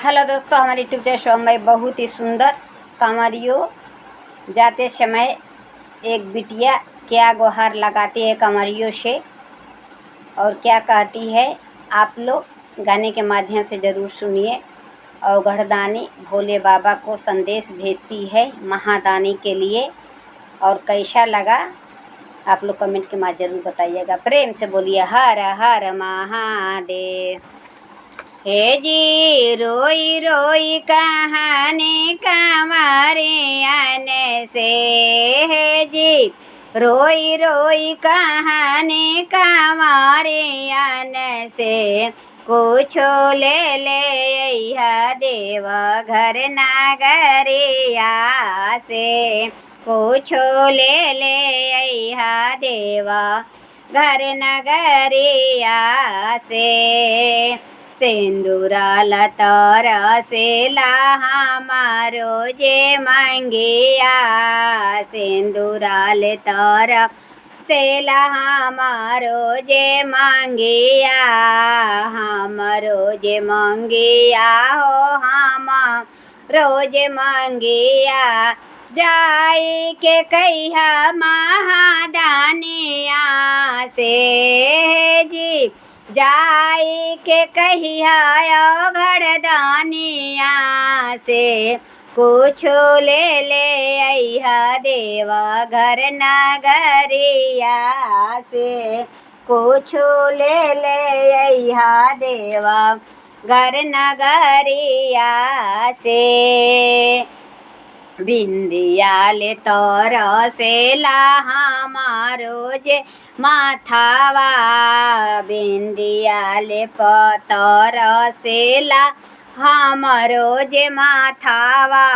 Hello दोस्तों, हमारे YouTube channel Shome में बहुत ही सुंदर कमरियों जाते समय एक बिटिया क्या गुहार लगाती है कमरियों से और क्या कहती है, आप लोग गाने के माध्यम से ज़रूर सुनिए। और गढ़दानी भोले बाबा को संदेश भेजती है महादानी के लिए। और कैसा लगा आप लोग कमेंट के माध्यम ज़रूर बताइएगा। प्रेम से बोलिए हर हर महादेव। हे जी रोई रोई कहानी कमारे आने से, हे जी रोई रोई कहानी कमारे आने से, कुछ ले ले देव घर नागरिया से, कुछ ले ले देव घर नगरिया से। सिंदूराल तरसेला हमारो जे मंगिया, सिंदूराल तरसेला हमारो जे मंगिया, हमरो जे मंगिया हो हमरो जे मंगिया, जाई के कहिया महादानिया से, जी जाई के कहिया गढ़दानिया से, कुछ ले ले देव घर नगरिया से, कुछ ले ले देव घर नगरिया से। बिंदियाल तरसेला हमारो जे माथावा, बिंदियाल तरसेला हमारो जे माथावा,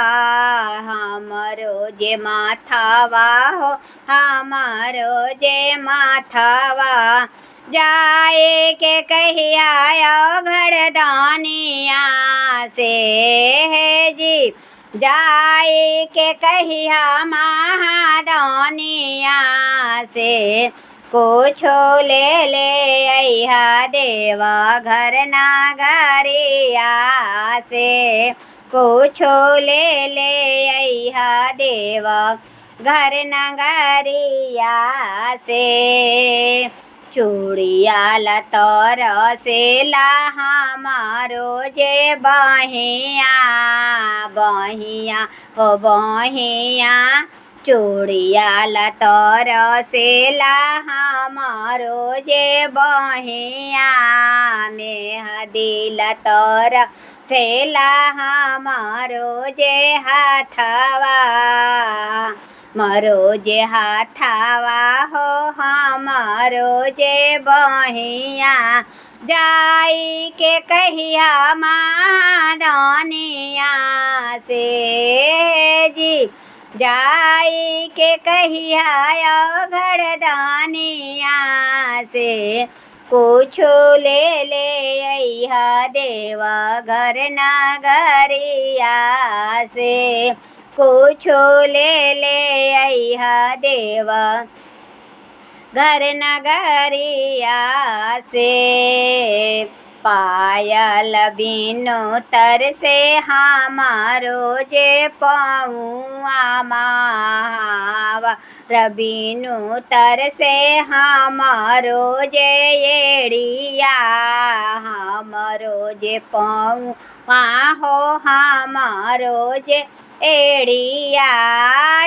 हमारो जे माथावा हो हमारो जे माथावा, जाए के कहिया गढ़दानिया से, है जी जाए के कहिया महादानिया से, कुछ ले ले देव घर नगरिया से, कुछ ले ले देव घर नगरिया से। चूड़ियाल तरसेला हमारो जे बहिया, बहिया हो बहिया, चूड़ियाल तरसेला हमारो जे बहिया, मेहदील तरसेला हमारो जे हाथवा, मरो जे हाथावा हो हमारो जे बहिया, जाई के कहिया महादानिया से, जी जाई के कहिया गढ़दानिया से, कुछ ले ले देव घर नगरिया से, कुछ ले ले देव घर नगरिया से। पायल बिनु तरसे हमारो जे पहुआ, महावा रबिनु तरसे हमारो जे एड़िया, हमारो जे पहुआ हो हमारो जे एड़िया,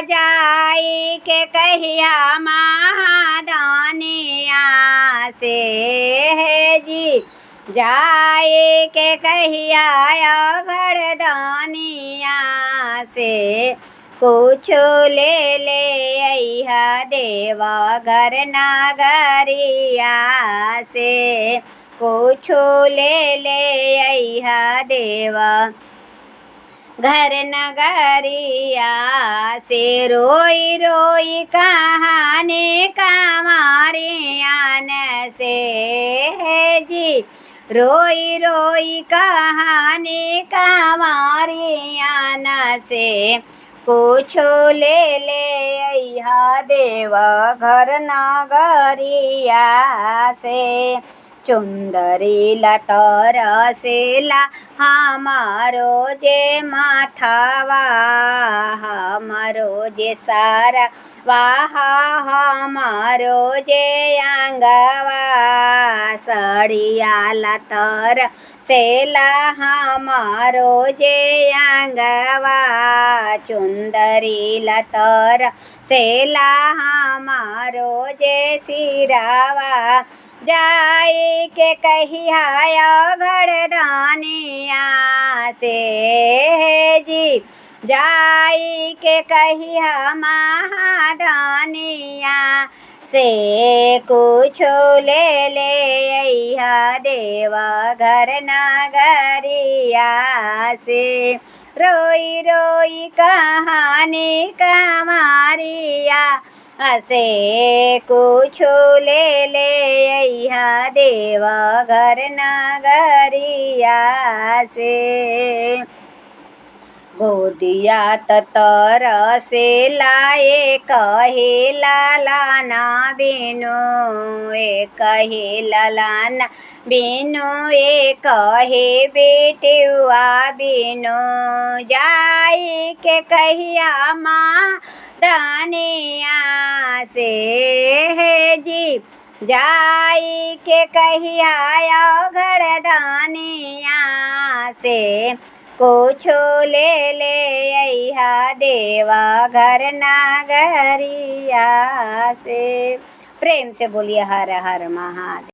जाई के कहिया महादानिया से, है जी जाए के कहिया गढ़दानिया से, कुछ ले ले देव घर नगरिया से, कुछ ले ले देव घर नगरिया से। रोई रोई कहानी कमारे आने से, है जी रोई रोई कहानी कमारे आने से, कुछ ले ले देव घर नगरिया से, ચુંદરી તરસેલા હમારો જે માથાવા, હમારો જે સારા વાહા, હમારો જે આંગવા, સળિયાલા તરસેલા હમારો જે આંગવા, ચુંદરી તરસેલા હમારો જે સિરાવા, જાય કે કહિયા ઘડદાનિયા સે જી, જાય કે કહિયા મહાદાનિયા से कुछो ले अइहा देवघर नगरिया से, रोई रोई कहानी कमारिया हसे कुछो ले अइहा देवघर नगरिया से। गोदिया तरसेला कहे लालाना बिनु, कहे लालाना बिनु, कहे बेटिया बिनु, जाई के कहिया माँ रानिया से जी, जाई के कहिया घड़दानिया से, कुछो ले अइहा देवघर नगरिया से। प्रेम से बोलिए हर हर महादेव।